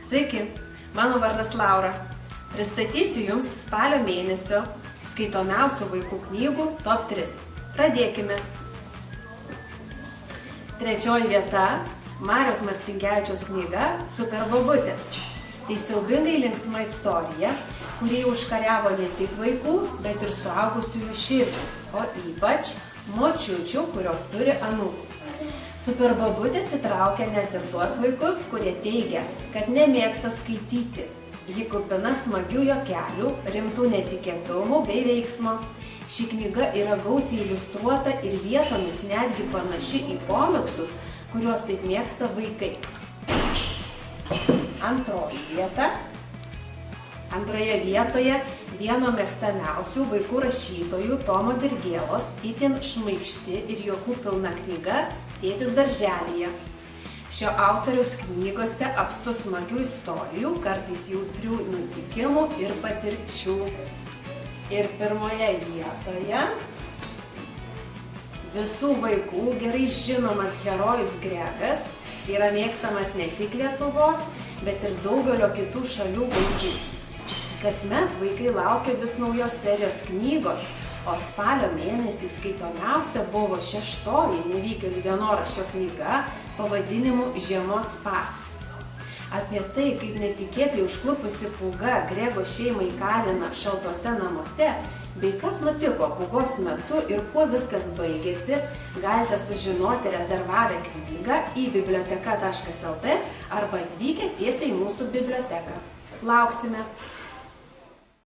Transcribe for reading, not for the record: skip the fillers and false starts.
Sveiki, mano vardas Laura. Pristatysiu Jums spalio mėnesio skaitomiausių vaikų knygų top 3. Pradėkime. Trečioji vieta – Mariaus Marcinkevičiaus knyga Super bobutės. Tai siaubingai linksma istorija, kuri užkariavo ne tik vaikų, bet ir suaugusiųjų širdis, o ypač močiučių, kurios turi anūkų. Super bobutės įtraukia net ir tuos vaikus, kurie teigia, kad nemėgsta skaityti. Ji kupina smagių juokelių, rimtų netikėtumų bei veiksmo. Ši knyga yra gausiai iliustruota ir vietomis netgi panaši į komiksus, kuriuos taip mėgsta vaikai. Antroje vietoje vieno mėgstamiausių vaikų rašytojų Tomo Dirgėlos itin šmaikšti ir juokų pilna knyga Tėtis darželyje. Šio autoriaus knygose apstu smagių istorijų, kartais jautrių nutikimų ir patirčių. Ir pirmoje vietoje visų vaikų gerai žinomas herojus Gregas yra mėgstamas ne tik Lietuvos, bet ir daugelio kitų šalių vaikų. Kasmet vaikai laukia vis naujos serijos knygos, o spalio mėnesį skaitomiausia buvo 6-oji nevykėlių dienoraščio knyga pavadinimu Žiemos spąstai. Apie tai, kaip netikėtai užklupusi pūga Grego šeimą įkalina šaltuose namuose, bei kas nutiko pūgos metu ir kuo viskas baigėsi, galite sužinoti rezervavę knygą į biblioteka.lt arba atvykę tiesiai į mūsų biblioteką. Lauksime!